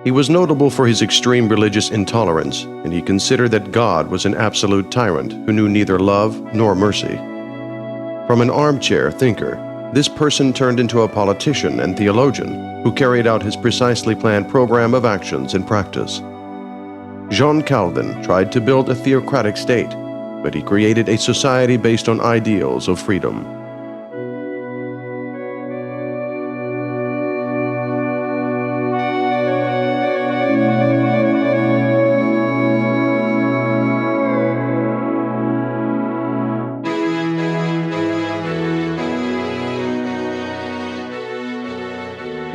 He was notable for his extreme religious intolerance, and he considered that God was an absolute tyrant who knew neither love nor mercy. From an armchair thinker, this person turned into a politician and theologian who carried out his precisely planned program of actions in practice. John Calvin tried to build a theocratic state, but he created a society based on ideals of freedom.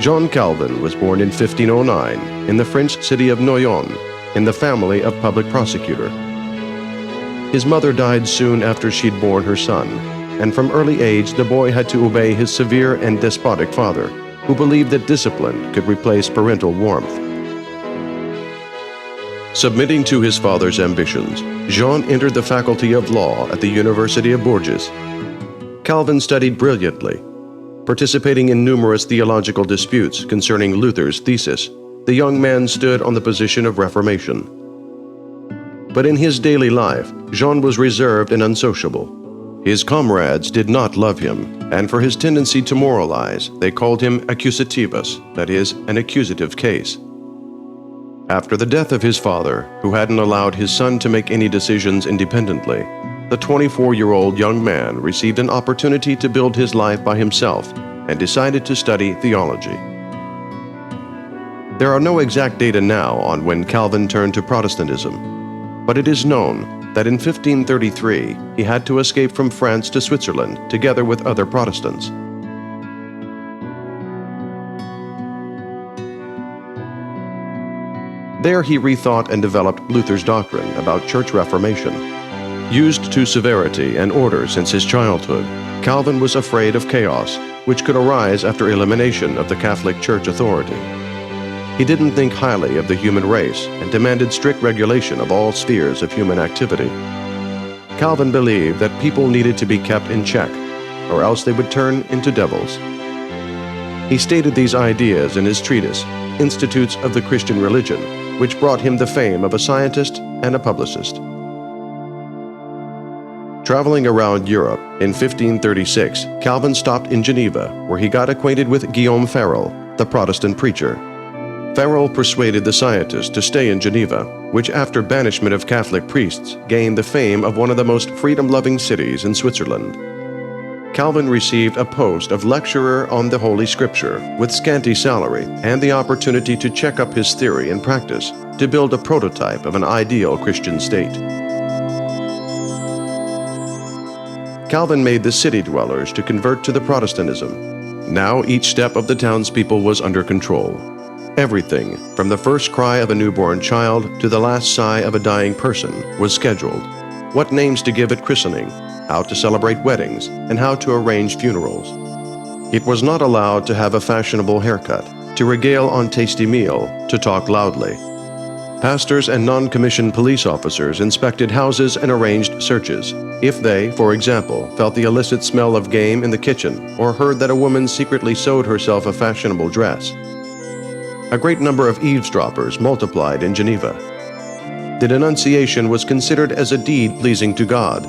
John Calvin was born in 1509 in the French city of Noyon, in the family of public prosecutor. His mother died soon after she'd borne her son, and from early age the boy had to obey his severe and despotic father, who believed that discipline could replace parental warmth. Submitting to his father's ambitions, Jean entered the faculty of law at the University of Bourges. Calvin studied brilliantly. Participating in numerous theological disputes concerning Luther's thesis, the young man stood on the position of reformation. But in his daily life, Jean was reserved and unsociable. His comrades did not love him, and for his tendency to moralize, they called him accusativus, that is, an accusative case. After the death of his father, who hadn't allowed his son to make any decisions independently, the 24-year-old young man received an opportunity to build his life by himself and decided to study theology. There are no exact data now on when Calvin turned to Protestantism, but it is known that in 1533 he had to escape from France to Switzerland together with other Protestants. There he rethought and developed Luther's doctrine about church reformation. Used to severity and order since his childhood, Calvin was afraid of chaos, which could arise after elimination of the Catholic Church authority. He didn't think highly of the human race and demanded strict regulation of all spheres of human activity. Calvin believed that people needed to be kept in check, or else they would turn into devils. He stated these ideas in his treatise, Institutes of the Christian Religion, which brought him the fame of a scientist and a publicist. Traveling around Europe in 1536, Calvin stopped in Geneva, where he got acquainted with Guillaume Farel, the Protestant preacher. Farel persuaded the scientist to stay in Geneva, which after banishment of Catholic priests gained the fame of one of the most freedom-loving cities in Switzerland. Calvin received a post of lecturer on the Holy Scripture with scanty salary and the opportunity to check up his theory and practice to build a prototype of an ideal Christian state. Calvin made the city dwellers to convert to the Protestantism. Now each step of the townspeople was under control. Everything, from the first cry of a newborn child to the last sigh of a dying person, was scheduled. What names to give at christening, how to celebrate weddings, and how to arrange funerals. It was not allowed to have a fashionable haircut, to regale on tasty meal, to talk loudly. Pastors and non-commissioned police officers inspected houses and arranged searches, if they, for example, felt the illicit smell of game in the kitchen or heard that a woman secretly sewed herself a fashionable dress. A great number of eavesdroppers multiplied in Geneva. The denunciation was considered as a deed pleasing to God.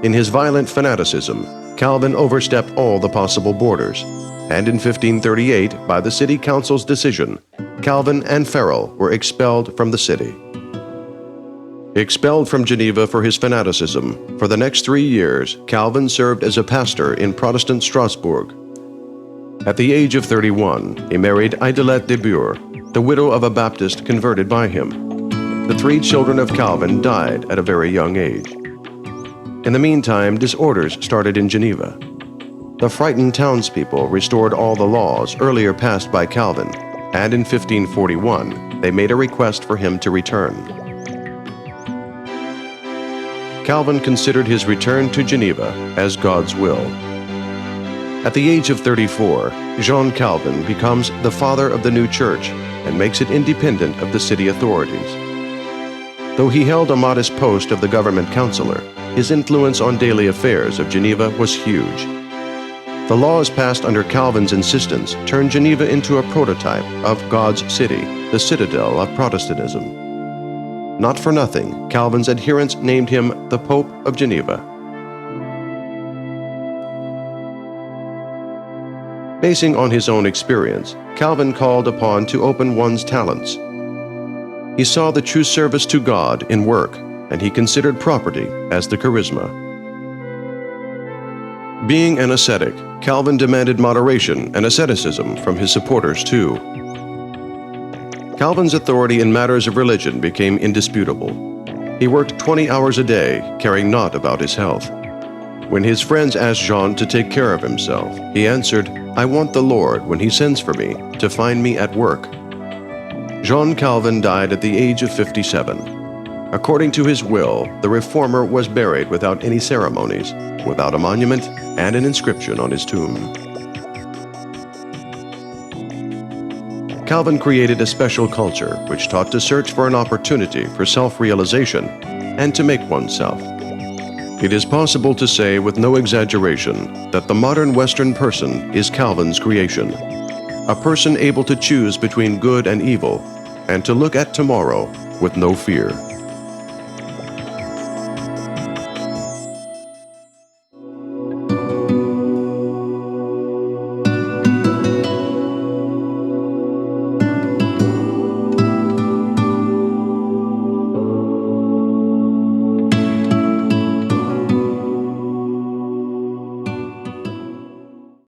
In his violent fanaticism, Calvin overstepped all the possible borders, and in 1538, by the city council's decision, Calvin and Farel were expelled from the city. Expelled from Geneva for his fanaticism, for the next 3 years, Calvin served as a pastor in Protestant Strasbourg. At the age of 31, he married Idelette de Bure, the widow of a Baptist converted by him. The 3 children of Calvin died at a very young age. In the meantime, disorders started in Geneva. The frightened townspeople restored all the laws earlier passed by Calvin, and in 1541, they made a request for him to return. Calvin considered his return to Geneva as God's will. At the age of 34, Jean Calvin becomes the father of the new church and makes it independent of the city authorities. Though he held a modest post of the government counselor, his influence on daily affairs of Geneva was huge. The laws passed under Calvin's insistence turned Geneva into a prototype of God's city, the citadel of Protestantism. Not for nothing, Calvin's adherents named him the Pope of Geneva. Basing on his own experience, Calvin called upon to open one's talents. He saw the true service to God in work, and he considered property as the charisma. Being an ascetic, Calvin demanded moderation and asceticism from his supporters too. Calvin's authority in matters of religion became indisputable. He worked 20 hours a day, caring not about his health. When his friends asked Jean to take care of himself, he answered, "I want the Lord, when he sends for me, to find me at work." Jean Calvin died at the age of 57. According to his will, the reformer was buried without any ceremonies, without a monument and an inscription on his tomb. Calvin created a special culture which taught to search for an opportunity for self-realization and to make oneself. It is possible to say with no exaggeration that the modern Western person is Calvin's creation, a person able to choose between good and evil and to look at tomorrow with no fear.